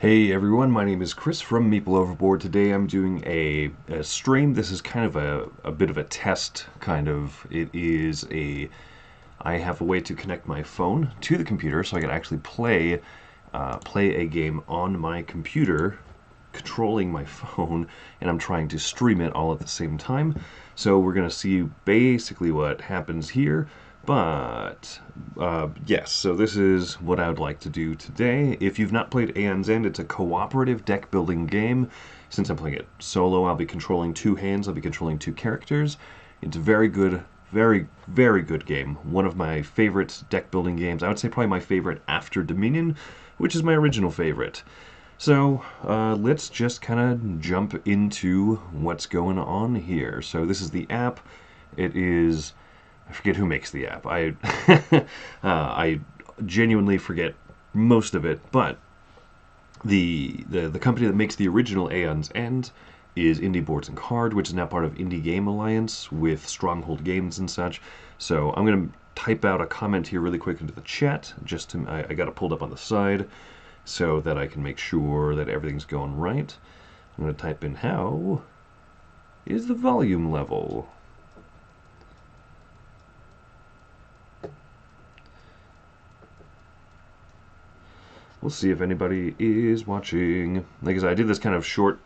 Hey everyone, my name is Chris from Meeple Overboard. Today I'm doing a stream. This is kind of a bit of a test, kind of. I have a way to connect my phone to the computer so I can actually play a game on my computer, controlling my phone, and I'm trying to stream it all at the same time. So we're going to see basically what happens here. But yes, so this is what I would like to do today. If you've not played Aeon's End, it's a cooperative deck building game. Since I'm playing it solo, I'll be controlling two hands, I'll be controlling two characters. It's a very good, very good game. One of my favorite deck building games. I would say probably my favorite after Dominion, which is my original favorite. So let's just kind of jump into what's going on here. So this is the app. It is, I forget who makes the app. I genuinely forget most of it, but the company that makes the original Aeon's End is Indie Boards and Card, which is now part of Indie Game Alliance with Stronghold Games and such. So I'm going to type out a comment here really quick into the chat. I got it pulled up on the side so that I can make sure that everything's going right. I'm going to type in how is the volume level. We'll see if anybody is watching. Like I said, I did this kind of short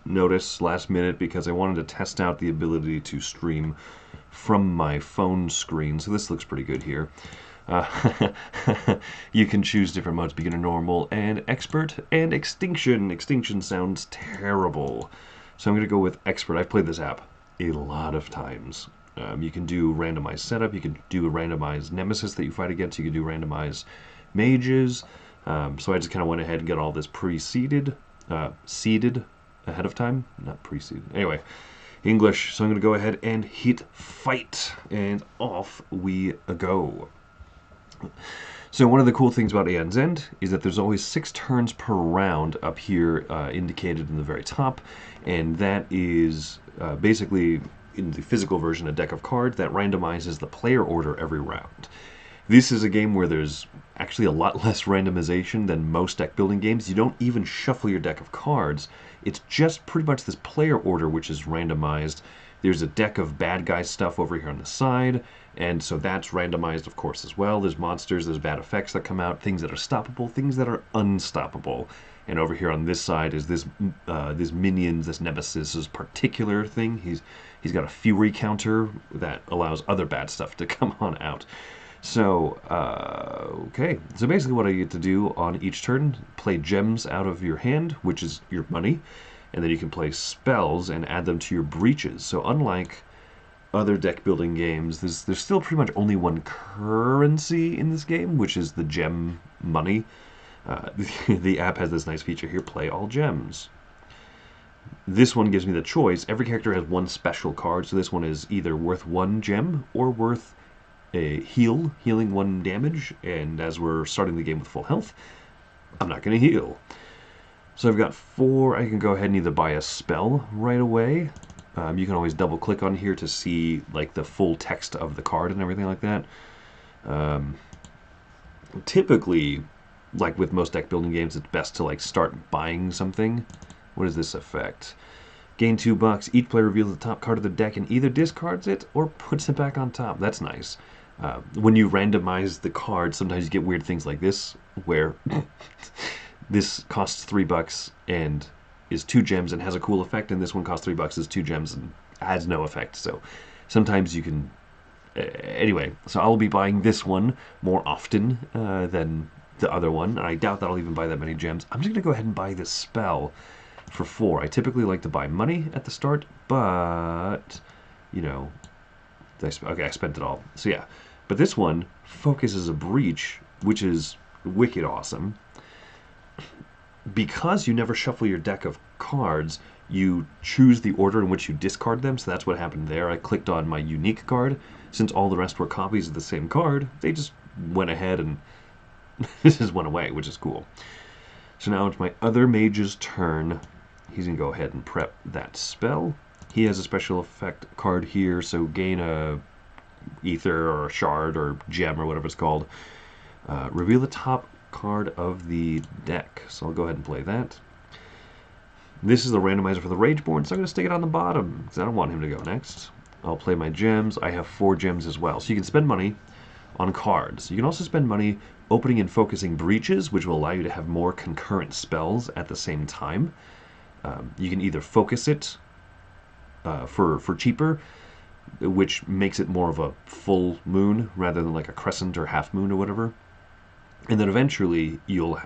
notice last minute because I wanted to test out the ability to stream from my phone screen. So this looks pretty good here. You can choose different modes: beginner, normal, and expert, and extinction. Extinction sounds terrible. So I'm going to go with expert. I've played this app a lot of times. You can do randomized setup. You can do a randomized nemesis that you fight against. You can do randomized mages. So I just kind of went ahead and got all this seeded ahead of time. Not pre-seeded. Anyway, English. So I'm going to go ahead and hit fight, and off we go. So one of the cool things about Aeon's End is that there's always 6 turns per round up here, indicated in the very top, and that is basically, in the physical version, a deck of cards that randomizes the player order every round. This is a game where there's actually a lot less randomization than most deck building games. You don't even shuffle your deck of cards. It's just pretty much this player order which is randomized. There's a deck of bad guy stuff over here on the side, and so that's randomized, of course, as well. There's monsters, there's bad effects that come out, things that are stoppable, things that are unstoppable. And over here on this side is this minions, this nemesis, this particular thing. He's got a fury counter that allows other bad stuff to come on out. So, okay. So basically what I get to do on each turn, play gems out of your hand, which is your money, and then you can play spells and add them to your breaches. So unlike other deck building games, there's still pretty much only one currency in this game, which is the gem money. The app has this nice feature here, play all gems. This one gives me the choice. Every character has one special card, so this one is either worth 1 gem or worth a healing 1 damage, and as we're starting the game with full health, I'm not going to heal. So I've got 4. I can go ahead and either buy a spell right away. You can always double click on here to see like the full text of the card and everything like that. Typically, like with most deck building games, it's best to like start buying something. What is this effect? Gain $2. Each player reveals the top card of the deck and either discards it or puts it back on top. That's nice. When you randomize the cards, sometimes you get weird things like this, where this costs $3 and is 2 gems and has a cool effect, and this one costs $3, is 2 gems and has no effect. So sometimes you can... anyway, so I'll be buying this one more often than the other one. I doubt that I'll even buy that many gems. I'm just going to go ahead and buy this spell for 4. I typically like to buy money at the start, but, you know, okay, I spent it all. So yeah, but this one focuses a breach, which is wicked awesome. Because you never shuffle your deck of cards, you choose the order in which you discard them, so that's what happened there. I clicked on my unique card. Since all the rest were copies of the same card, they just went ahead and this just went away, which is cool. So now it's my other mage's turn. He's going to go ahead and prep that spell. He has a special effect card here, so gain a ether or a shard or gem or whatever it's called. Reveal the top card of the deck. So I'll go ahead and play that. This is the randomizer for the Rageborn, so I'm going to stick it on the bottom because I don't want him to go next. I'll play my gems. I have 4 gems as well. So you can spend money on cards. You can also spend money opening and focusing breaches, which will allow you to have more concurrent spells at the same time. You can either focus it for cheaper, which makes it more of a full moon rather than like a crescent or half moon or whatever. And then eventually you'll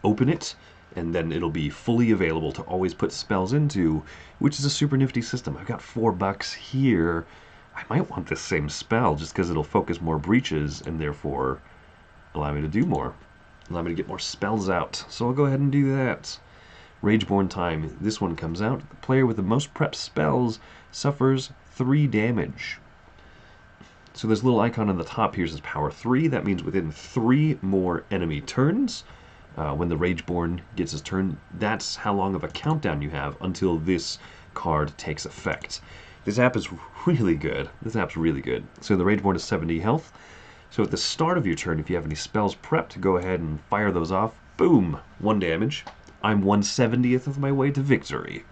open it, and then it'll be fully available to always put spells into, which is a super nifty system. I've got $4 here. I might want this same spell just because it'll focus more breaches and therefore allow me to do more. Allow me to get more spells out. So I'll go ahead and do that. Rageborn time. This one comes out. The player with the most prep spells suffers 3 damage. So this little icon on the top here says power 3. That means within 3 more enemy turns, when the Rageborn gets his turn, that's how long of a countdown you have until this card takes effect. This app is really good. This app's really good. So the Rageborn is 70 health. So at the start of your turn, if you have any spells prepped, go ahead and fire those off. Boom! 1 damage. I'm 1/70th of my way to victory.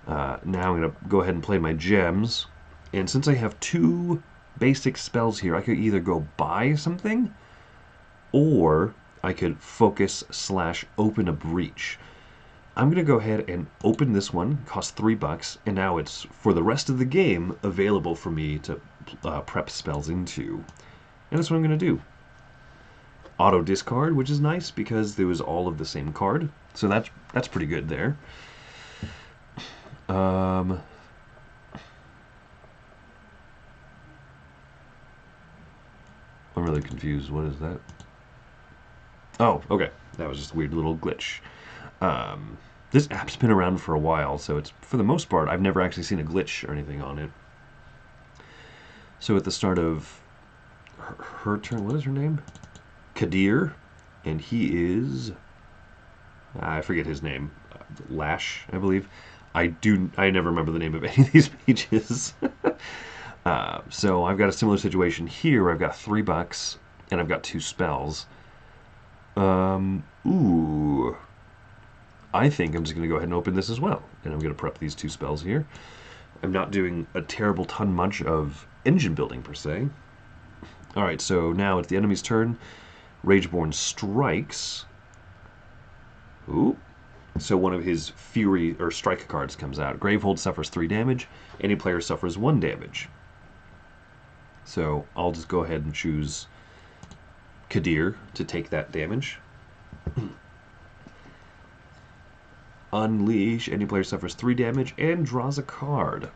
Now I'm going to go ahead and play my gems. And since I have 2 basic spells here, I could either go buy something, or I could focus/open a breach. I'm going to go ahead and open this one, costs $3, and now it's, for the rest of the game, available for me to prep spells into. And that's what I'm going to do. Auto discard, which is nice because there was all of the same card. So that's pretty good there. I'm really confused. What is that? Oh, okay. That was just a weird little glitch. This app's been around for a while, so it's, for the most part, I've never actually seen a glitch or anything on it. So at the start of her turn, what is her name? Kadir, and he is, I forget his name, Lash, I believe. I never remember the name of any of these pages. So I've got a similar situation here where I've got $3 and I've got 2 spells. Ooh. I think I'm just going to go ahead and open this as well. And I'm going to prep these 2 spells here. I'm not doing a terrible ton much of engine building per se. Alright, so now it's the enemy's turn. Rageborn strikes. Ooh. So one of his Fury or Strike cards comes out. Gravehold suffers 3 damage. Any player suffers 1 damage. So I'll just go ahead and choose Kadir to take that damage. Unleash. Any player suffers 3 damage and draws a card.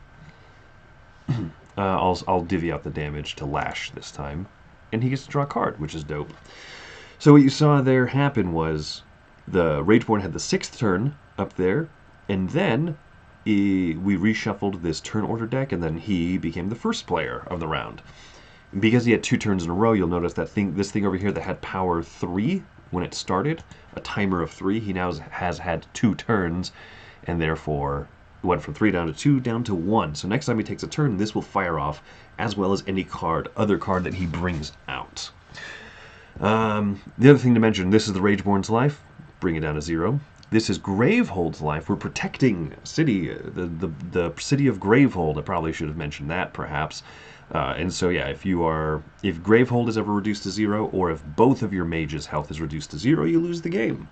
I'll divvy out the damage to Lash this time. And he gets to draw a card, which is dope. So what you saw there happen was the Rageborn had the 6th turn up there, and then we reshuffled this turn order deck, and then he became the first player of the round. And because he had 2 turns in a row, you'll notice that this thing over here that had power 3 when it started, a timer of 3, he now has had 2 turns, and therefore went from 3 down to 2 down to 1. So next time he takes a turn, this will fire off, as well as any other card that he brings out. The other thing to mention, this is the Rageborn's life. Bring it down to 0. This is Gravehold's life. We're protecting city, the city of Gravehold. I probably should have mentioned that, perhaps. And so, yeah, if Gravehold is ever reduced to 0, or if both of your mages' health is reduced to 0, you lose the game.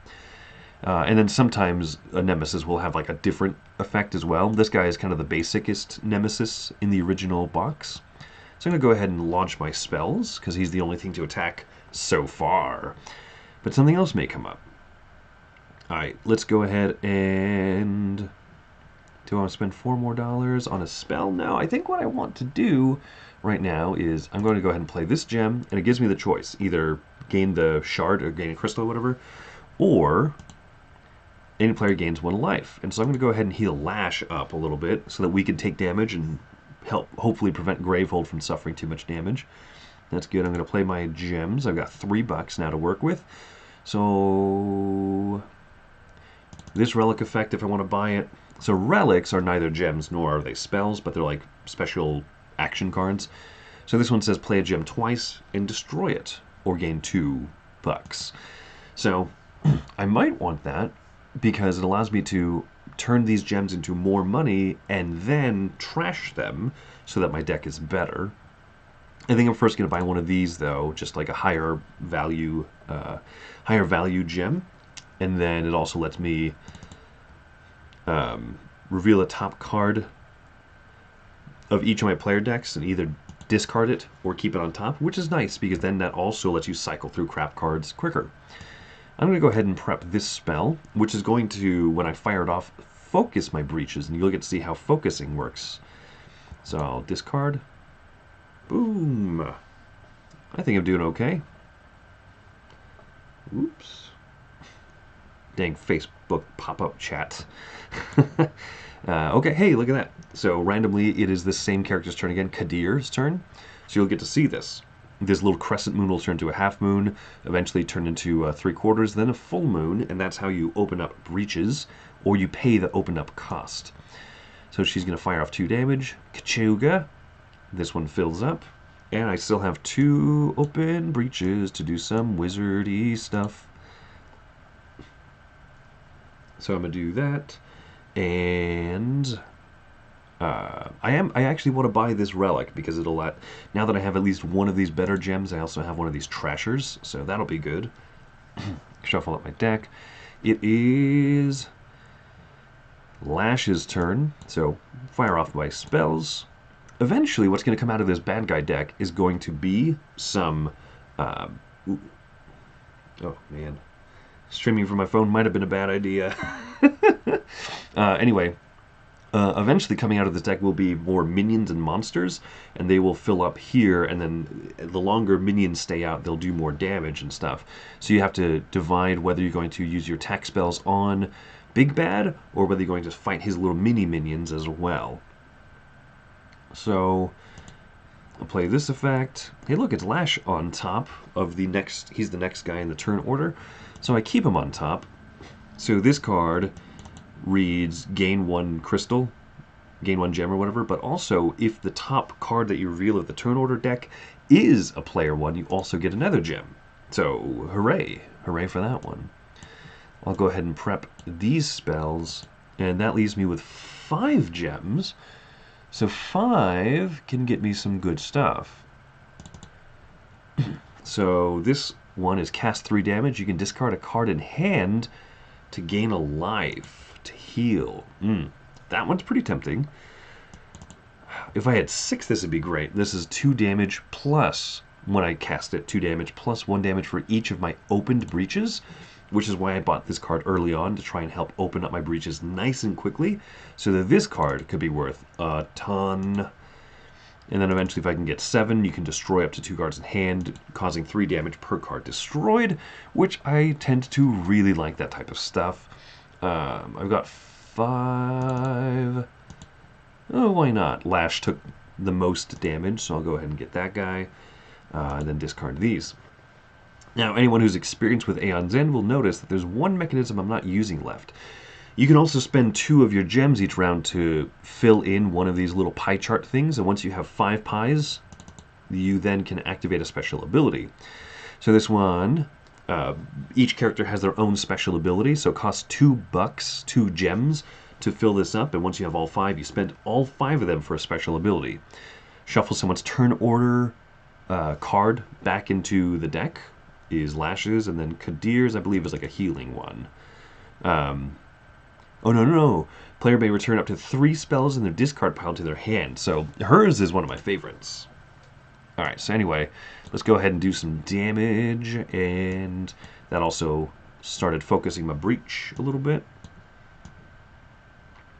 And then sometimes a nemesis will have like a different effect as well. This guy is kind of the basicest nemesis in the original box. So I'm going to go ahead and launch my spells, because he's the only thing to attack so far. But something else may come up. Alright, let's go ahead and... do I want to spend $4 more on a spell? No, I think what I want to do right now is I'm going to go ahead and play this gem, and it gives me the choice. Either gain the shard or gain a crystal or whatever, or any player gains 1 life. And so I'm going to go ahead and heal Lash up a little bit so that we can take damage and help hopefully prevent Gravehold from suffering too much damage. That's good. I'm going to play my gems. I've got $3 now to work with. So this relic effect, if I want to buy it. So relics are neither gems nor are they spells, but they're like special action cards. So this one says play a gem twice and destroy it, or gain $2. So I might want that because it allows me to turn these gems into more money and then trash them so that my deck is better. I think I'm first going to buy one of these though, just like a higher value gem, and then it also lets me reveal a top card of each of my player decks and either discard it or keep it on top, which is nice because then that also lets you cycle through crap cards quicker. I'm going to go ahead and prep this spell, which is going to, when I fire it off, focus my breaches, and you'll get to see how focusing works. So I'll discard. Boom. I think I'm doing okay. Oops. Dang Facebook pop-up chat. Okay, hey, look at that. So randomly, it is this same character's turn again, Kadir's turn. So you'll get to see this. This little crescent moon will turn to a half moon, eventually turn into 3/4, then a full moon, and that's how you open up breaches, or you pay the open up cost. So she's going to fire off 2 damage. Kachuga. This one fills up. And I still have 2 open breaches to do some wizardy stuff. So I'm going to do that. And I actually want to buy this relic because it'll let, now that I have at least one of these better gems, I also have one of these trashers, so that'll be good. Shuffle up my deck. It is Lash's turn, so fire off my spells. Eventually, what's going to come out of this bad guy deck is going to be some... oh, man. Streaming from my phone might have been a bad idea. Anyway, eventually coming out of this deck will be more minions and monsters, and they will fill up here, and then the longer minions stay out, they'll do more damage and stuff. So you have to divide whether you're going to use your attack spells on Big Bad, or whether you're going to fight his little mini-minions as well. So I'll play this effect. Hey look, it's Lash on top of the next, he's the next guy in the turn order. So I keep him on top. So this card reads gain 1 crystal, gain 1 gem or whatever, but also if the top card that you reveal of the turn order deck is a player 1, you also get another gem. So hooray, hooray for that one. I'll go ahead and prep these spells, and that leaves me with 5 gems. So 5 can get me some good stuff. So this one is cast 3 damage. You can discard a card in hand to gain a life, to heal. That one's pretty tempting. If I had 6, this would be great. This is 2 damage plus, when I cast it, 2 damage plus 1 damage for each of my opened breaches, which is why I bought this card early on, to try and help open up my breaches nice and quickly, so that this card could be worth a ton. And then eventually if I can get 7, you can destroy up to 2 cards in hand, causing 3 damage per card destroyed, which I tend to really like that type of stuff. I've got 5... Oh, why not? Lash took the most damage, so I'll go ahead and get that guy, and then discard these. Now, anyone who's experienced with Aeon's End will notice that there's one mechanism I'm not using left. You can also spend 2 of your gems each round to fill in one of these little pie chart things, and once you have 5 pies, you then can activate a special ability. So this one, each character has their own special ability, so it costs $2, 2 gems, to fill this up, and once you have all 5, you spend all 5 of them for a special ability. Shuffle someone's turn order card back into the deck is Lash's, and then Kadir's, I believe, is like a healing one. Oh, no. Player may return up to 3 spells in their discard pile to their hand. So hers is one of my favorites. Alright, so anyway, let's go ahead and do some damage, and that also started focusing my breach a little bit.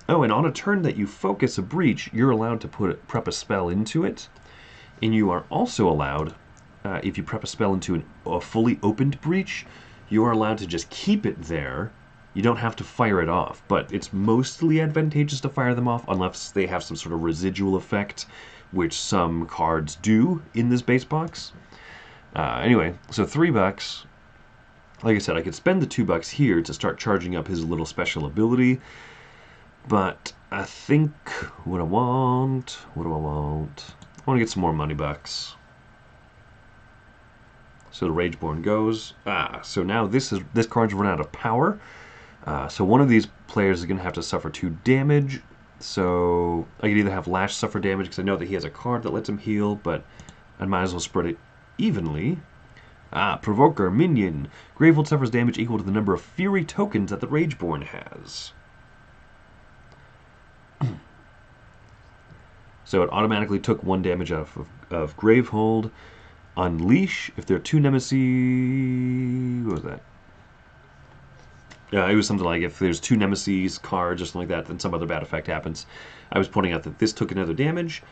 Oh, and on a turn that you focus a breach, you're allowed to prep a spell into it, and you are also allowed, if you prep a spell into a fully opened breach, you are allowed to just keep it there. You don't have to fire it off, but it's mostly advantageous to fire them off unless they have some sort of residual effect, which some cards do in this base box. Anyway, so $3. Like I said, I could spend the $2 here to start charging up his little special ability, but I think what I want to get some more money bucks. So the Rageborn goes. So now this card's run out of power. So one of these players is going to have to suffer 2 damage. So I could either have Lash suffer damage because I know that he has a card that lets him heal, but I might as well spread it evenly. Provoker, minion. Gravehold suffers damage equal to the number of Fury tokens that the Rageborn has. So it automatically took 1 damage out of Gravehold. Unleash, if there are 2 Nemesis... What was that? It was something like if there's 2 Nemesis cards or something like that, then some other bad effect happens. I was pointing out that this took another damage.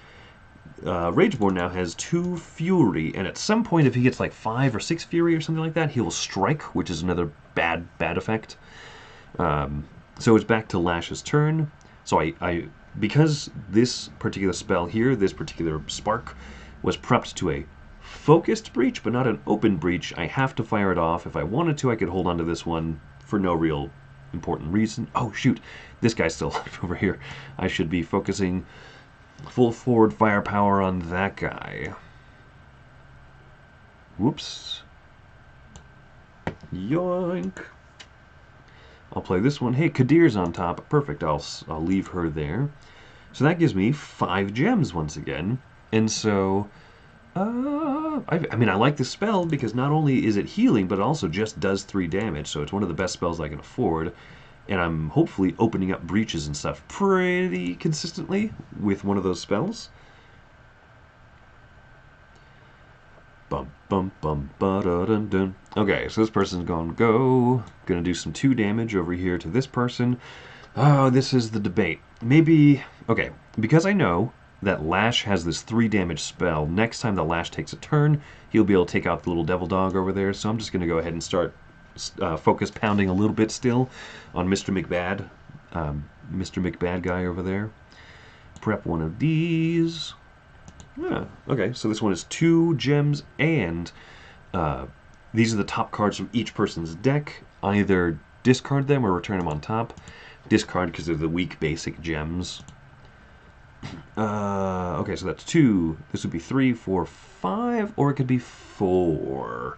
Rageborn now has 2 Fury, and at some point, if he gets like 5 or 6 Fury or something like that, he will strike, which is another bad effect. So it's back to Lash's turn. So because this particular spell here, this particular spark, was prepped to a focused breach, but not an open breach, I have to fire it off. If I wanted to, I could hold on to this one for no real important reason. Oh, shoot. This guy's still alive over here. I should be focusing full forward firepower on that guy. Whoops. Yoink. I'll play this one. Hey, Kadir's on top. Perfect. I'll leave her there. So that gives me 5 gems once again. And so... I mean, I like this spell because not only is it healing, but it also just does 3 damage, so it's one of the best spells I can afford. And I'm hopefully opening up breaches and stuff pretty consistently with one of those spells. Bum bum bum ba da dun dun. Okay, so this person's gonna go. Gonna do some 2 damage over here to this person. Oh, this is the debate. Maybe... Okay, because I know that Lash has this 3 damage spell. Next time that Lash takes a turn, he'll be able to take out the little devil dog over there. So I'm just going to go ahead and start focus pounding a little bit still on Mr. McBad. Mr. McBad guy over there. Prep one of these. Yeah, okay, so this one is 2 gems, and these are the top cards from each person's deck. Either discard them or return them on top. Discard because they're the weak basic gems. Okay, so that's 2. This would be 3, 4, 5, or it could be 4.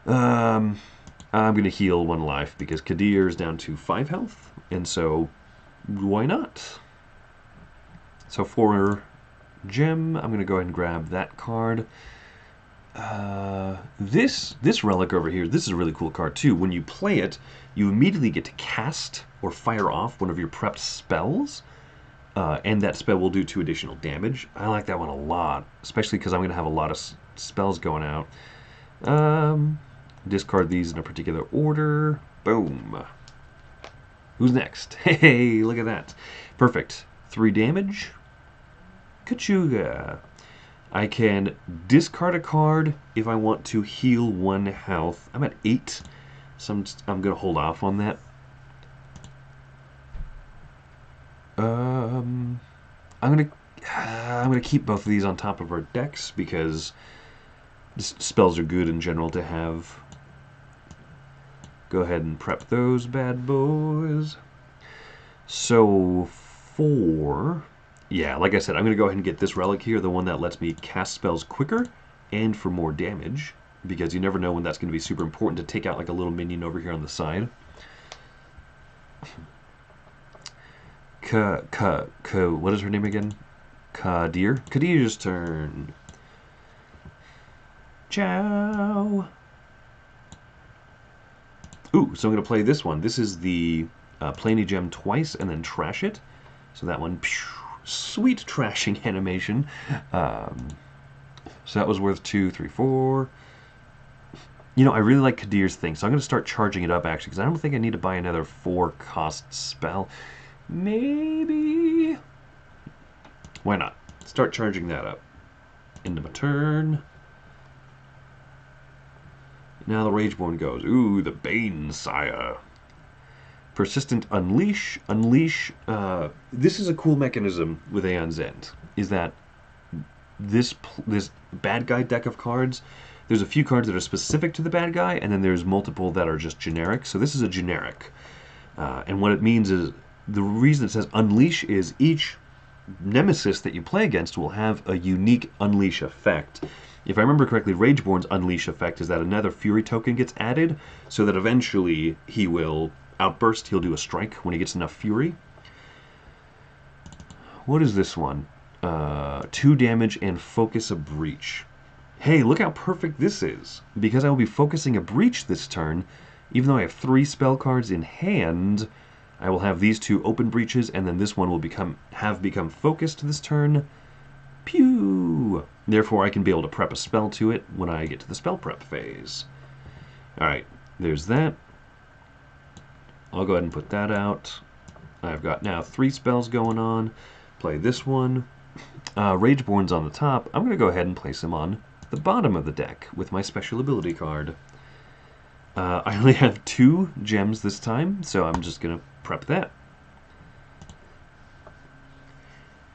I'm going to heal 1 life because Kadir is down to 5 health, and so why not? So 4 gem, I'm going to go ahead and grab that card. This relic over here, this is a really cool card too. When you play it, you immediately get to cast or fire off one of your prepped spells. And that spell will do 2 additional damage. I like that one a lot, especially because I'm going to have a lot of spells going out. Discard these in a particular order. Boom. Who's next? Hey, look at that. Perfect. 3 damage. Kachuga. I can discard a card if I want to heal 1 health. I'm at 8, so I'm going to hold off on that. I'm gonna keep both of these on top of our decks because spells are good in general to have. Go ahead and prep those bad boys. So 4, yeah, like I said, I'm gonna go ahead and get this relic here, the one that lets me cast spells quicker and for more damage, because you never know when that's gonna be super important to take out like a little minion over here on the side. What is her name again? Kadir? Kadir's turn. Ciao. Ooh, so I'm going to play this one. This is the Plany Gem twice and then trash it. So that one, sweet trashing animation. So that was worth 2, 3, 4. You know, I really like Kadir's thing, so I'm going to start charging it up actually, because I don't think I need to buy another 4-cost spell. Maybe. Why not? Start charging that up. End of my turn. Now the Rageborn goes. Ooh, the Bane Sire. Persistent Unleash. Unleash. This is a cool mechanism with Aeon's End. Is that this bad guy deck of cards, there's a few cards that are specific to the bad guy, and then there's multiple that are just generic. So this is a generic. And what it means is, the reason it says Unleash is each nemesis that you play against will have a unique unleash effect. If I remember correctly, Rageborn's unleash effect is that another Fury token gets added, so that eventually he will outburst, he'll do a strike when he gets enough Fury. What is this one? 2 damage and focus a breach. Hey, look how perfect this is. Because I will be focusing a breach this turn, even though I have 3 spell cards in hand, I will have these 2 open breaches, and then this one will become focused this turn. Pew! Therefore, I can be able to prep a spell to it when I get to the spell prep phase. Alright, there's that. I'll go ahead and put that out. I've got now 3 spells going on. Play this one. Rageborn's on the top. I'm going to go ahead and place him on the bottom of the deck with my special ability card. I only have 2 gems this time, so I'm just going to prep that.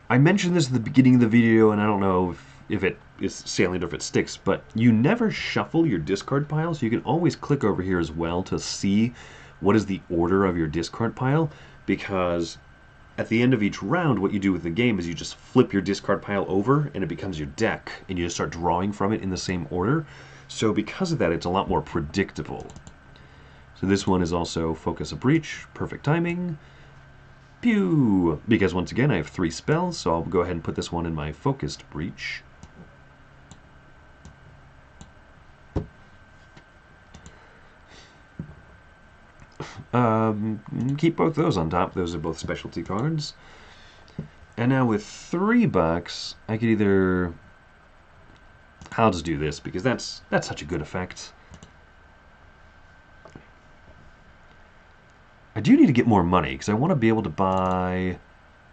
I mentioned this at the beginning of the video, and I don't know if it is salient or if it sticks, but you never shuffle your discard pile, so you can always click over here as well to see what is the order of your discard pile, because at the end of each round, what you do with the game is you just flip your discard pile over, and it becomes your deck, and you just start drawing from it in the same order. So because of that, it's a lot more predictable. So this one is also Focus a Breach, perfect timing. Pew! Because once again, I have 3 spells, so I'll go ahead and put this one in my Focused Breach. Keep both those on top. Those are both specialty cards. And now with $3, I could either... I'll just do this, because that's such a good effect. I do need to get more money, because I want to be able to buy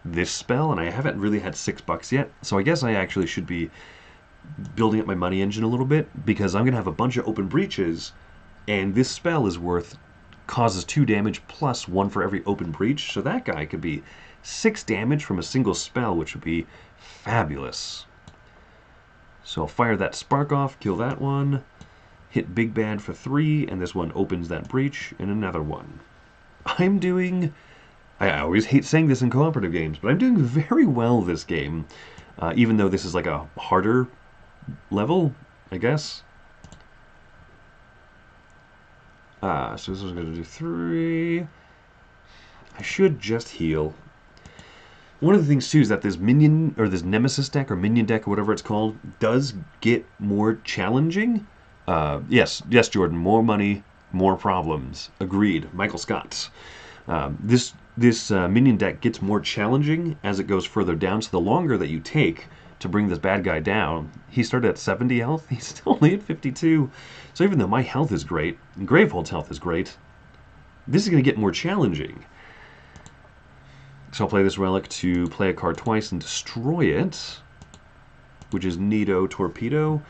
this spell, and I haven't really had $6 yet. So I guess I actually should be building up my money engine a little bit, because I'm going to have a bunch of open breaches, and this spell is worth... causes 2 damage plus 1 for every open breach. So that guy could be 6 damage from a single spell, which would be fabulous. So I'll fire that spark off, kill that one, hit Big Bad for 3, and this one opens that breach, and another one. I'm doing... I always hate saying this in cooperative games, but I'm doing very well this game, even though this is like a harder level, I guess. So this is going to do 3. I should just heal. One of the things, too, is that this minion, or this nemesis deck, or minion deck, or whatever it's called, does get more challenging. Yes, Jordan, more money, more problems. Agreed. Michael Scott. This minion deck gets more challenging as it goes further down, so the longer that you take to bring this bad guy down, he started at 70 health, he's still only at 52. So even though my health is great, and Gravehold's health is great, this is going to get more challenging. So I'll play this relic to play a card twice and destroy it, which is Nido Torpedo.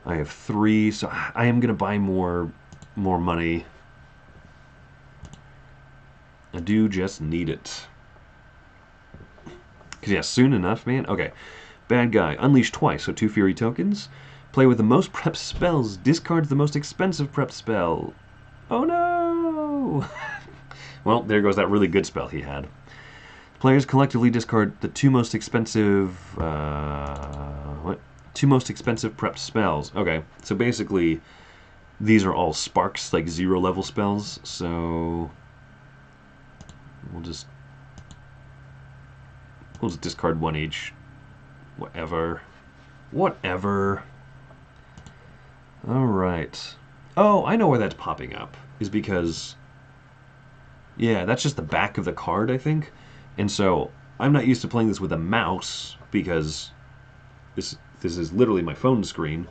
I have 3, so I am going to buy more money. I do just need it. Because yeah, soon enough, man. Okay. Bad guy. Unleash twice, so 2 Fury tokens. Play with the most prep spells. Discards the most expensive prep spell. Oh no! Well, there goes that really good spell he had. Players collectively discard the 2 most expensive... what? 2 most expensive prep spells. Okay, so basically, these are all sparks, like 0 level spells, so... We'll just discard 1 each. Whatever. Alright. Oh, I know why that's popping up. Is because... Yeah, that's just the back of the card, I think. And so, I'm not used to playing this with a mouse, because this is literally my phone screen.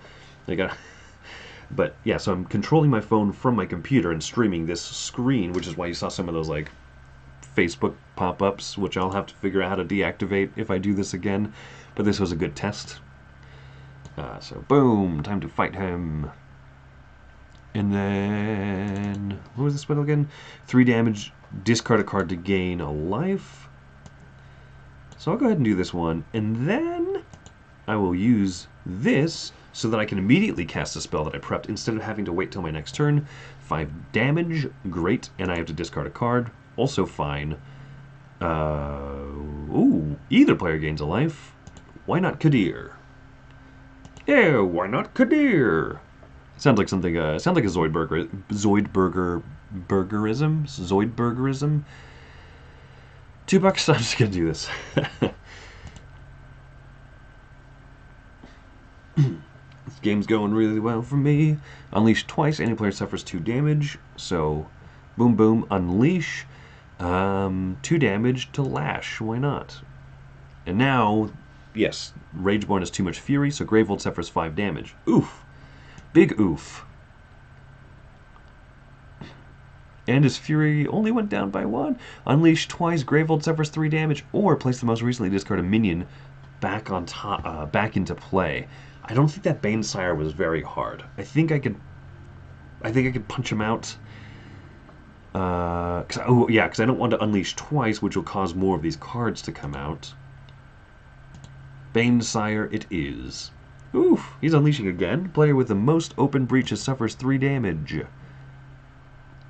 But, yeah, so I'm controlling my phone from my computer and streaming this screen, which is why you saw some of those, like, Facebook pop-ups, which I'll have to figure out how to deactivate if I do this again. But this was a good test. So boom, time to fight him. And then, what was this spell again? 3 damage, discard a card to gain a life. So I'll go ahead and do this one. And then I will use this so that I can immediately cast a spell that I prepped instead of having to wait till my next turn. 5 damage, great. And I have to discard a card. Also fine. Ooh, either player gains a life. Why not Kadir? Yeah, why not Kadir? Sounds like something. Sounds like a Zoidbergerism. $2. I'm just gonna do this. This game's going really well for me. Unleash twice. Any player suffers 2 damage. So, boom, boom, unleash. 2 damage to lash. Why not? And now, yes, Rageborn has too much fury, so Gravehold suffers 5 damage. Oof. Big oof. And his fury only went down by 1. Unleash twice. Gravehold suffers 3 damage, or place the most recently discarded minion back on top, back into play. I don't think that Banesire was very hard. I think I could punch him out. Because I don't want to unleash twice, which will cause more of these cards to come out. Banesire it is. Oof, he's unleashing again. Player with the most open breaches suffers 3 damage.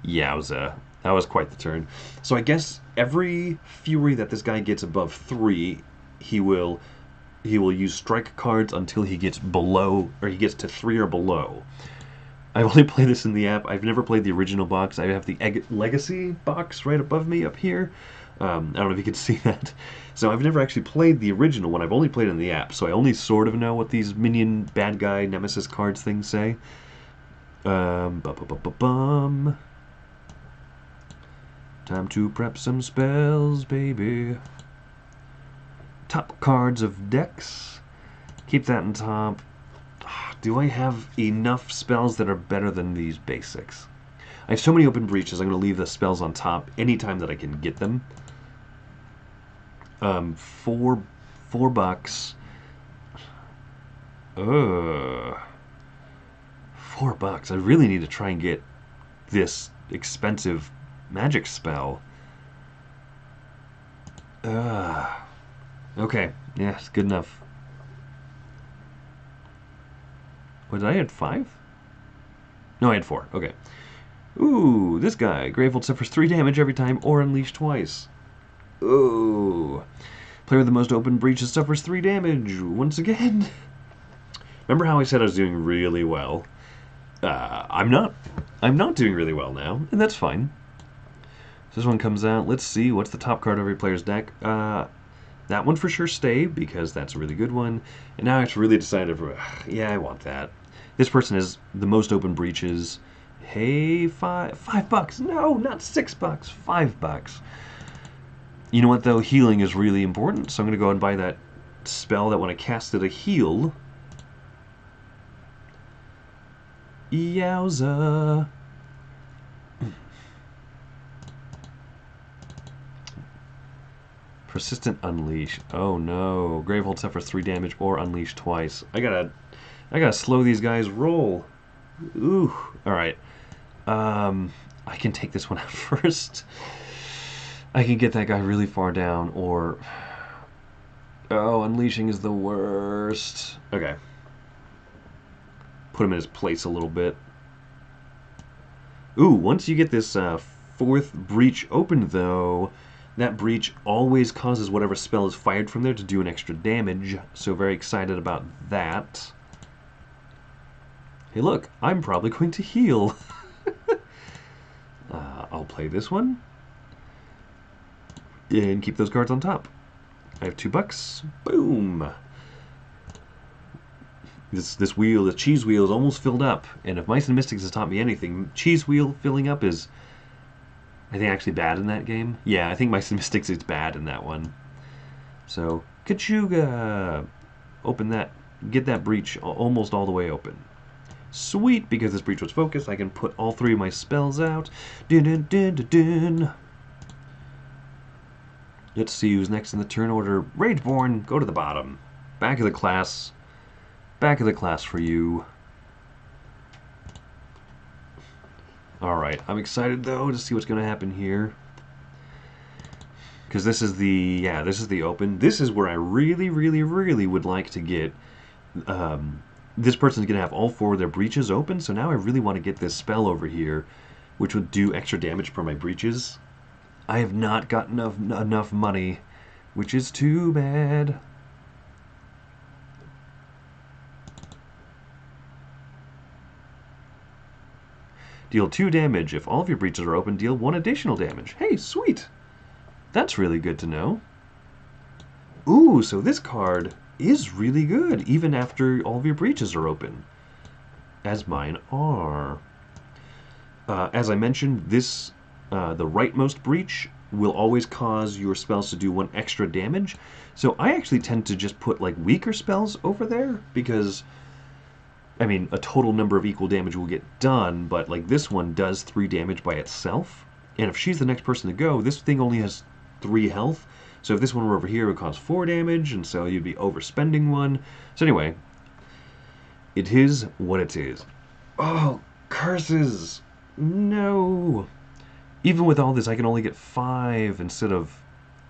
Yowza. That was quite the turn. So I guess every fury that this guy gets above 3, he will use strike cards until he gets below, or he gets to 3 or below. I've only played this in the app. I've never played the original box. I have the Legacy box right above me up here. I don't know if you can see that. So I've never actually played the original one. I've only played it in the app, so I only sort of know what these minion, bad guy, nemesis cards things say. Time to prep some spells, baby. Top cards of decks. Keep that in top. Do I have enough spells that are better than these basics? I have so many open breaches, I'm going to leave the spells on top anytime that I can get them. $4. $4. I really need to try and get this expensive magic spell. Okay, yes, good enough. What, did I had 5? No, I had 4. Okay. Ooh, this guy. Gravehold suffers 3 damage every time or unleash twice. Ooh. Player with the most open breaches suffers 3 damage once again. Remember how I said I was doing really well? I'm not. I'm not doing really well now, and that's fine. So this one comes out. Let's see. What's the top card of every player's deck? That one for sure stay, because that's a really good one. And now I have to really decide if... yeah, I want that. This person has the most open breaches. Hey, $5. No, not $6. $5. You know what, though? Healing is really important, so I'm going to go and buy that spell that when I cast it, a heal. Yowza. Persistent Unleash. Oh no. Gravehold suffers 3 damage or unleash twice. I gotta slow these guys roll. Ooh. Alright. I can take this one out first. I can get that guy really far down, or... oh, unleashing is the worst. Okay. Put him in his place a little bit. Ooh, once you get this 4th breach opened, though, that breach always causes whatever spell is fired from there to do an extra damage, so very excited about that. Hey look, I'm probably going to heal. I'll play this one. And keep those cards on top. I have $2. Boom! This wheel, the cheese wheel, is almost filled up. And if Mice and Mystics has taught me anything, cheese wheel filling up is... I think actually bad in that game. Yeah, I think Mice and Mystics is bad in that one. So, Kachuga! Open that, get that breach almost all the way open. Sweet, because this breach was focused, I can put all 3 of my spells out. Dun dun dun dun dun. Let's see who's next in the turn order. Rageborn, go to the bottom. Back of the class. Back of the class for you. Alright, I'm excited though to see what's going to happen here. Because this is the, yeah, this is the open. This is where I really, really, really would like to get, this person's going to have all 4 of their breaches open, so now I really want to get this spell over here, which would do extra damage for my breaches. I have not got enough money which is too bad. Deal 2 damage. If all of your breaches are open, deal 1 additional damage. Hey, sweet! That's really good to know. Ooh, so this card is really good, even after all of your breaches are open. As mine are. As I mentioned, this the rightmost breach will always cause your spells to do 1 extra damage. So I actually tend to just put like weaker spells over there because, I mean, a total number of equal damage will get done, but like this one does 3 damage by itself. And if she's the next person to go, this thing only has 3 health. So if this one were over here, it would cause 4 damage, and so you'd be overspending 1. So anyway, it is what it is. Oh, curses! No! Even with all this, I can only get 5 instead of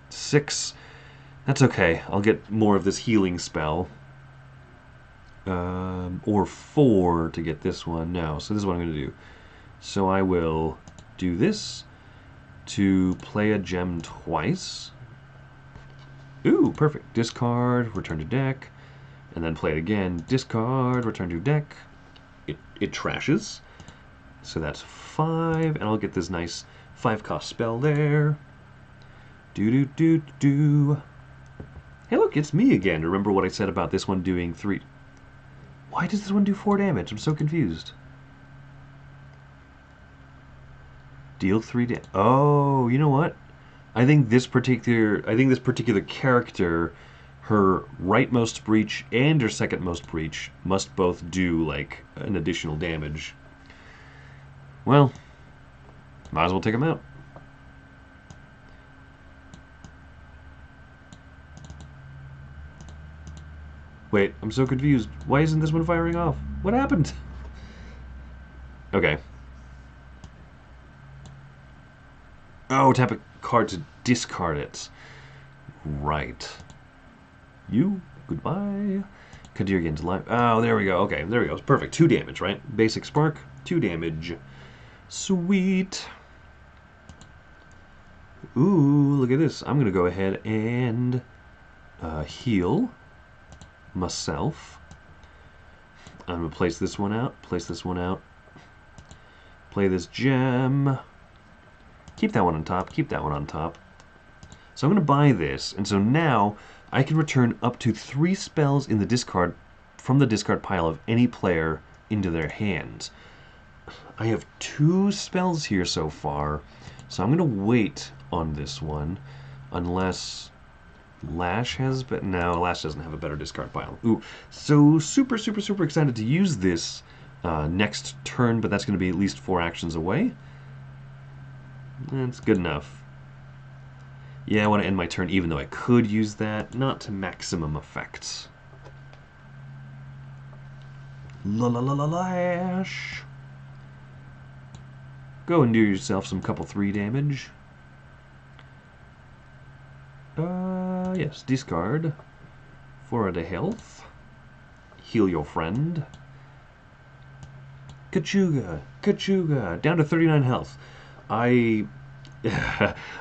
6. That's okay. I'll get more of this healing spell. Or 4 to get this one. No, so this is what I'm going to do. So I will do this to play a gem twice. Ooh, perfect. Discard, return to deck, and then play it again. Discard, return to deck. It trashes. So that's 5, and I'll get this nice 5-cost spell there. Do. Hey, look, it's me again. Remember what I said about this one doing 3... Why does this one do 4 damage? I'm so confused. Deal 3 damage. Oh, you know what? I think this particular character, her rightmost breach and her secondmost breach must both do like an additional damage. Well, might as well take them out. Wait, I'm so confused. Why isn't this one firing off? What happened? Okay. Oh, tap a card to discard it. Right. You, goodbye. Continue again to life. Oh, there we go. Okay, there we go. It's perfect. 2 damage, right? Basic spark, 2 damage. Sweet. Ooh, look at this. I'm going to go ahead and heal myself. I'm going to place this one out, play this gem, keep that one on top, So I'm going to buy this, and so now I can return up to 3 spells in the discard from the discard pile of any player into their hands. I have 2 spells here so far, so I'm going to wait on this one, unless Lash has, but no, Lash doesn't have a better discard pile. Ooh, so super excited to use this next turn, but that's going to be at least 4 actions away. That's good enough. Yeah, I want to end my turn, even though I could use that, not to maximum effect. Lash. Go and do yourself some couple 3 damage. Yes, discard 4 a health. Heal your friend. Kachuga, down to 39 health. I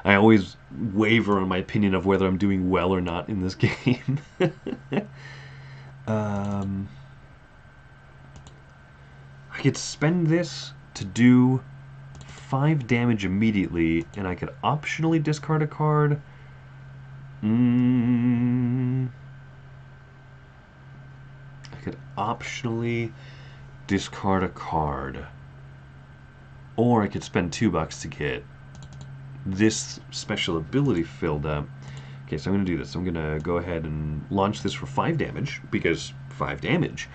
always waver on my opinion of whether I'm doing well or not in this game. I could spend this to do 5 damage immediately, and I could optionally discard a card. I could optionally discard a card. Or I could spend $2 to get this special ability filled up. Okay, so I'm going to do this. I'm going to go ahead and launch this for 5 damage, because 5 damage.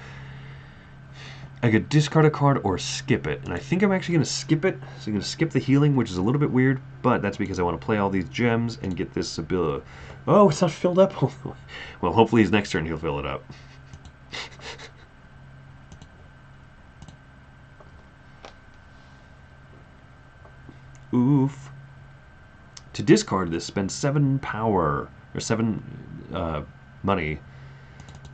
I could discard a card or skip it, and I think I'm actually going to skip it. So I'm going to skip the healing, which is a little bit weird, but that's because I want to play all these gems and get this ability. Oh, it's not filled up? Well, hopefully his next turn he'll fill it up. Oof. To discard this, spend 7 power, or 7 money.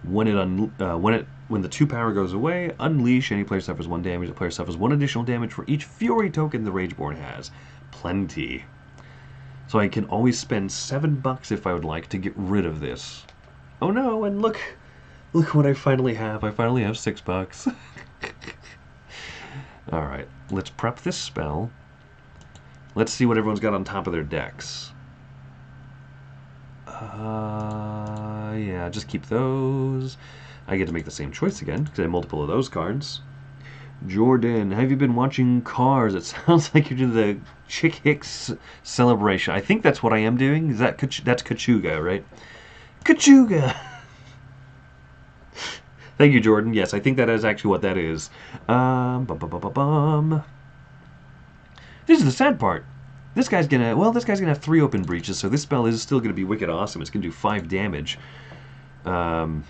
When the 2 power goes away, unleash. Any player suffers 1 damage. The player suffers 1 additional damage for each Fury token the Rageborn has. Plenty. So I can always spend $7 if I would like to get rid of this. Oh no, and look what I finally have. I finally have $6. Alright, let's prep this spell. Let's see what everyone's got on top of their decks. Yeah, just keep those. I get to make the same choice again, because I have multiple of those cards. Jordan, have you been watching Cars? It sounds like you're doing the Chick Hicks celebration. I think that's what I am doing. Is that that's Kachuga, right? Kachuga! Thank you, Jordan. Yes, I think that is actually what that is. Bum, bum, bum, bum, bum. This is the sad part. This guy's gonna have 3 open breaches, so this spell is still gonna be wicked awesome. It's gonna do 5 damage. 5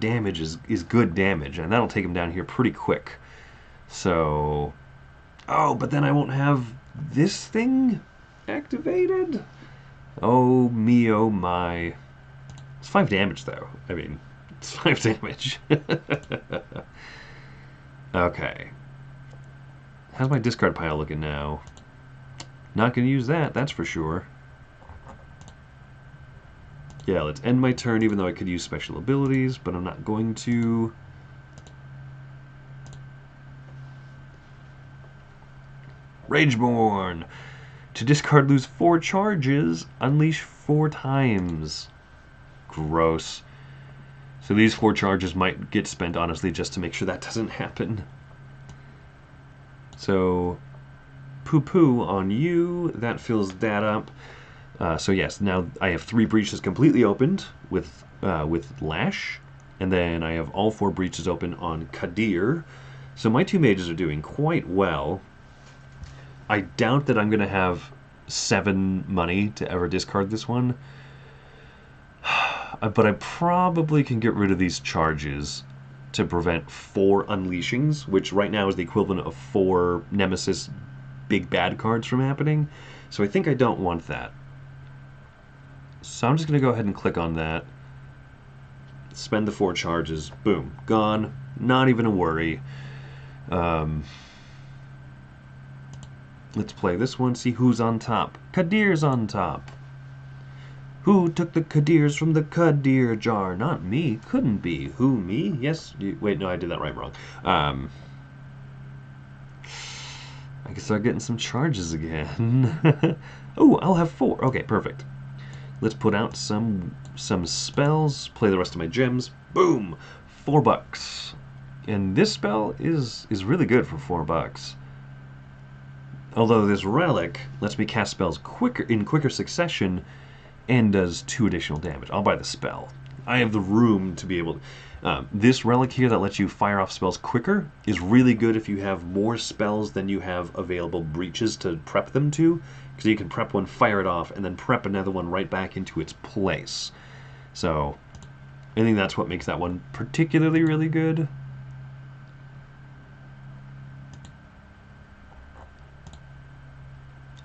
damage is good damage, and that'll take him down here pretty quick. So, oh, but then I won't have this thing activated. Oh me, oh my. It's 5 damage though. I mean, it's 5 damage. Okay. How's my discard pile looking now? Not going to use that, that's for sure. Yeah, let's end my turn, even though I could use special abilities, but I'm not going to. Rageborn! To discard, lose 4 charges, unleash 4 times. Gross. So these 4 charges might get spent, honestly, just to make sure that doesn't happen. So, poo-poo on you. That fills that up. So yes, now I have 3 breaches completely opened with Lash, and then I have all 4 breaches open on Kadir. So my 2 mages are doing quite well. I doubt that I'm going to have 7 money to ever discard this one. But I probably can get rid of these charges to prevent 4 unleashings, which right now is the equivalent of 4 Nemesis big bad cards from happening. So I think I don't want that. So I'm just going to go ahead and click on that. Spend the 4 charges. Boom. Gone. Not even a worry. Let's play this one, see who's on top. Kadir's on top. Who took the Kadirs from the Kadir jar? Not me. Couldn't be. Who, me? Yes. Wait, no, I did that right wrong. I can start getting some charges again. Oh, I'll have 4. Okay, perfect. Let's put out some spells, play the rest of my gems. Boom! $4. And this spell is really good for $4. Although this relic lets me cast spells in quicker succession and does 2 additional damage. I'll buy the spell. I have the room to be able to... this relic here that lets you fire off spells quicker is really good if you have more spells than you have available breaches to prep them to, because you can prep one, fire it off, and then prep another one right back into its place. So, I think that's what makes that one particularly really good.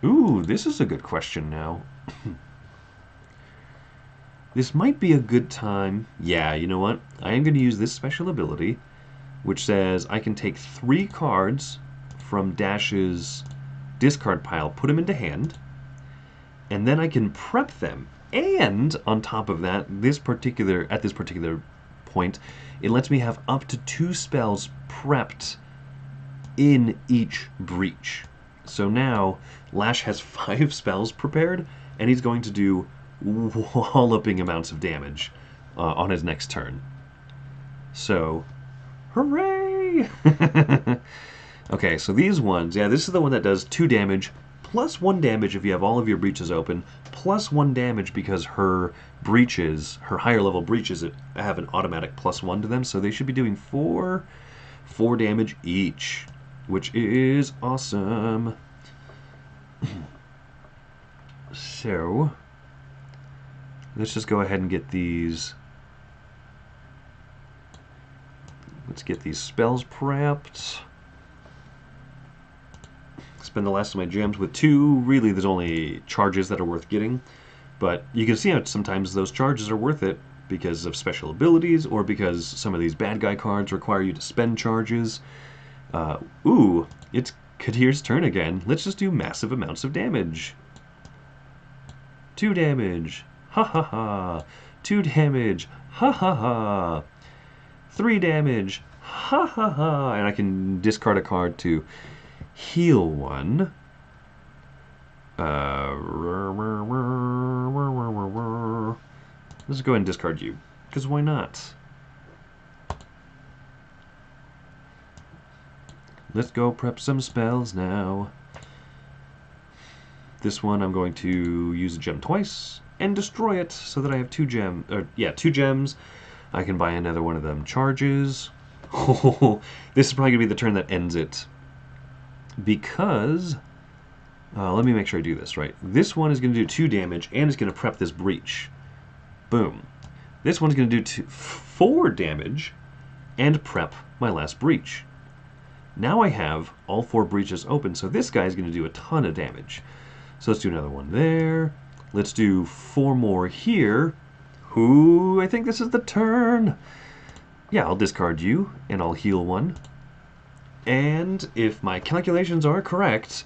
Ooh, this is a good question now. This might be a good time. Yeah, you know what? I am going to use this special ability, which says I can take 3 cards from Dash's discard pile, put them into hand, and then I can prep them. And on top of that, at this particular point, it lets me have up to 2 spells prepped in each breach. So now Lash has 5 spells prepared, and he's going to do walloping amounts of damage on his next turn. So, hooray! Okay, so these ones, yeah, this is the one that does 2 damage, plus 1 damage if you have all of your breaches open, plus 1 damage because her breaches, her higher level breaches, have an automatic +1 to them, so they should be doing 4 damage each, which is awesome. So, let's just go ahead and get these. Let's get these spells prepped. Spend the last of my gems with 2. Really, there's only charges that are worth getting. But you can see how sometimes those charges are worth it because of special abilities or because some of these bad guy cards require you to spend charges. Ooh, it's Kadir's turn again. Let's just do massive amounts of damage. 2 damage. Ha ha ha. 2 damage. Ha ha ha. 3 damage. Ha ha ha. And I can discard a card to heal one. Let's go ahead and discard you, because why not? Let's go prep some spells now. This one I'm going to use a gem twice and destroy it so that I have 2 gems. Two gems. I can buy another one of them charges. This is probably going to be the turn that ends it. Because, let me make sure I do this right. This one is going to do 2 damage and it's going to prep this breach. Boom. This one's going to do 4 damage and prep my last breach. Now I have all 4 breaches open, so this guy's going to do a ton of damage. So let's do another one there. Let's do 4 more here. Ooh, I think this is the turn. Yeah, I'll discard you, and I'll heal one. And if my calculations are correct,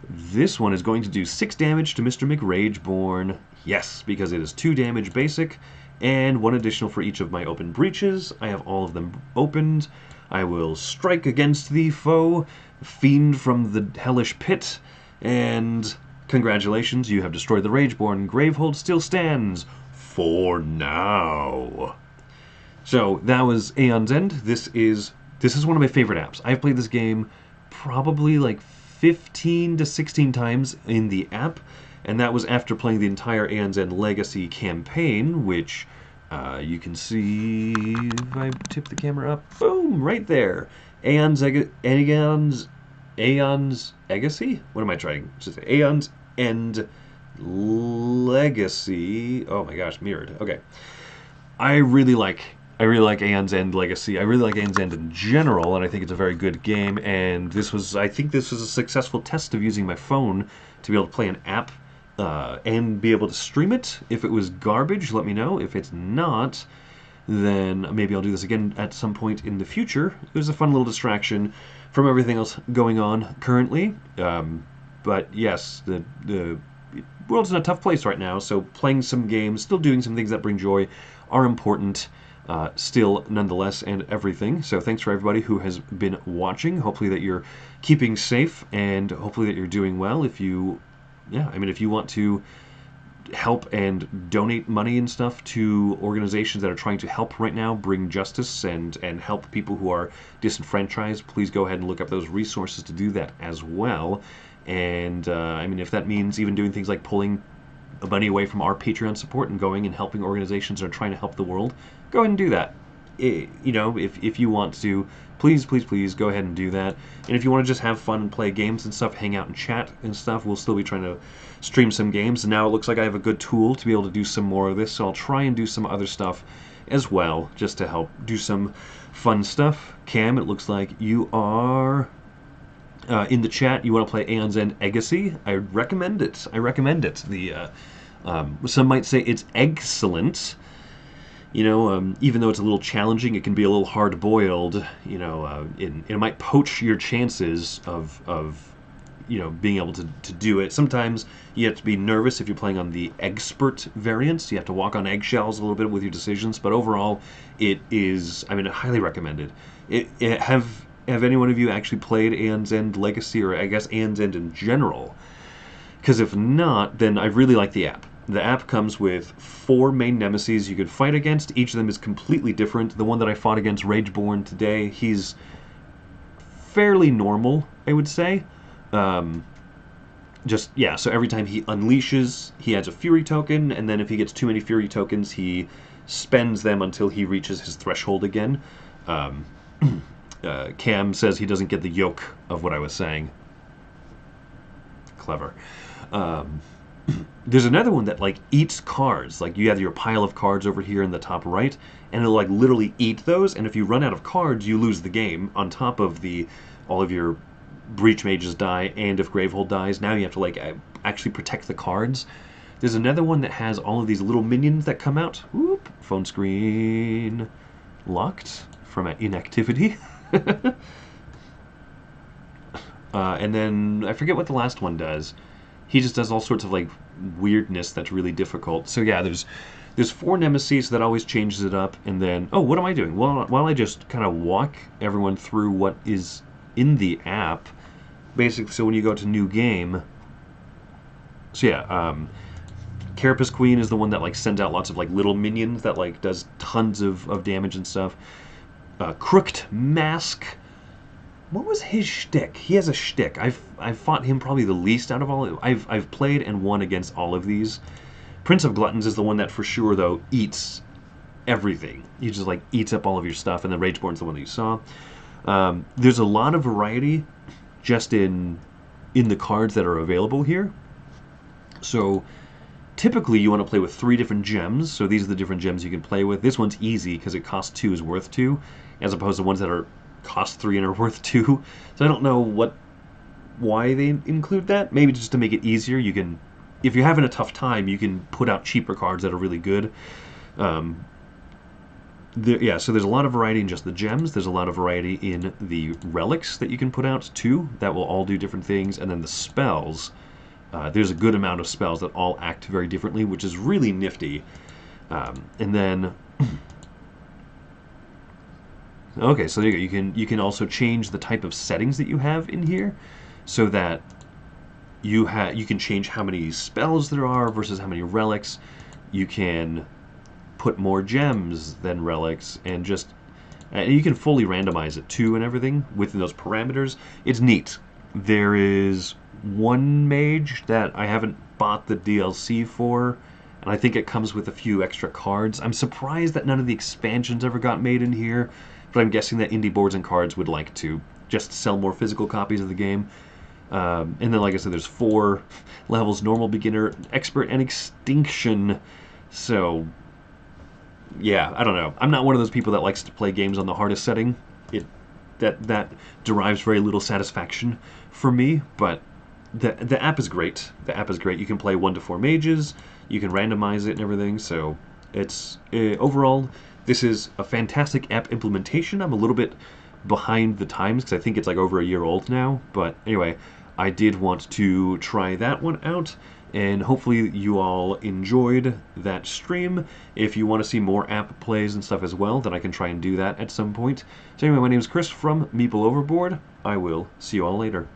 this one is going to do 6 damage to Mr. McRageborn. Yes, because it is 2 damage basic, and 1 additional for each of my open breaches. I have all of them opened. I will strike against the foe, fiend from the hellish pit, and congratulations, you have destroyed the Rageborn. Gravehold still stands for now. So that was Aeon's End. This is one of my favorite apps. I've played this game probably like 15 to 16 times in the app, and that was after playing the entire Aeon's End Legacy campaign, which you can see if I tip the camera up. Boom, right there. Aeon's Legacy? What am I trying to say? Aeon's End Legacy. Oh my gosh, mirrored. Okay. I really like Aeon's End Legacy. I really like Aeon's End in general, and I think it's a very good game. And I think this was a successful test of using my phone to be able to play an app and be able to stream it. If it was garbage, let me know. If it's not, then maybe I'll do this again at some point in the future. It was a fun little distraction from everything else going on currently. But yes, the world's in a tough place right now, so playing some games, still doing some things that bring joy are important still nonetheless, and everything. So thanks for everybody who has been watching. Hopefully that you're keeping safe, and hopefully that you're doing well. If you want to help and donate money and stuff to organizations that are trying to help right now bring justice and help people who are disenfranchised, please go ahead and look up those resources to do that as well. And if that means even doing things like pulling money away from our Patreon support and going and helping organizations that are trying to help the world, go ahead and do that. If you want to, please go ahead and do that. And if you want to just have fun and play games and stuff, hang out and chat and stuff, we'll still be trying to stream some games. And now it looks like I have a good tool to be able to do some more of this, so I'll try and do some other stuff as well, just to help do some fun stuff. Cam, it looks like you are in the chat. You want to play Aeon's End Legacy? I recommend it. Some might say it's excellent. Even though it's a little challenging, it can be a little hard-boiled. It might poach your chances of being able to do it. Sometimes you have to be nervous if you're playing on the expert variants. You have to walk on eggshells a little bit with your decisions. But overall, it is, highly recommended. Have any one of you actually played Aeon's End Legacy, or I guess Aeon's End in general? Because if not, then I really like the app. The app comes with 4 main nemesis you could fight against. Each of them is completely different. The one that I fought against, Rageborn, today, he's fairly normal, I would say. So every time he unleashes, he adds a Fury token, and then if he gets too many Fury tokens, he spends them until he reaches his threshold again. Cam says he doesn't get the yoke of what I was saying. Clever. There's another one that eats cards. You have your pile of cards over here in the top right, and it'll literally eat those, and if you run out of cards, you lose the game. On top of all of your breach mages die, and if Gravehold dies, now you have to actually protect the cards. There's another one that has all of these little minions that come out. Whoop, phone screen locked from inactivity. And then I forget what the last one does. He just does all sorts of like weirdness that's really difficult. So yeah, there's four nemesis that always changes it up, and then oh, what am I doing? Well, while I just kind of walk everyone through what is in the app, basically. So when you go to new game, so yeah, Carapace Queen is the one that like sends out lots of like little minions that like does tons of damage and stuff. Crooked Mask. What was his shtick? He has a shtick. I've fought him probably the least out of all. I've played and won against all of these. Prince of Gluttons is the one that for sure though eats everything. He just like eats up all of your stuff, and then Rageborn's the one that you saw. There's a lot of variety just in the cards that are available here. So typically you want to play with 3 different gems. So these are the different gems you can play with. This one's easy because it costs 2 is worth 2, as opposed to ones that are cost 3 and are worth 2. So I don't know why they include that. Maybe just to make it easier. You can, if you're having a tough time, you can put out cheaper cards that are really good. Yeah, so there's a lot of variety in just the gems. There's a lot of variety in the relics that you can put out too. That will all do different things. And then the spells. There's a good amount of spells that all act very differently, which is really nifty. And then, okay, so there you go. You can also change the type of settings that you have in here, so that you can change how many spells there are versus how many relics. You can put more gems than relics, and you can fully randomize it too and everything within those parameters. It's neat. There is one mage that I haven't bought the DLC for, and I think it comes with a few extra cards. I'm surprised that none of the expansions ever got made in here, but I'm guessing that indie boards and cards would like to just sell more physical copies of the game. And then, like I said, there's 4 levels: normal, beginner, expert, and extinction. So yeah, I don't know. I'm not one of those people that likes to play games on the hardest setting. That derives very little satisfaction for me, but the app is great. The app is great. You can play 1 to 4 mages. You can randomize it and everything. So it's overall, this is a fantastic app implementation. I'm a little bit behind the times because I think it's like over a year old now. But anyway, I did want to try that one out, and hopefully you all enjoyed that stream. If you want to see more app plays and stuff as well, then I can try and do that at some point. So anyway, my name is Chris from Meeple Overboard. I will see you all later.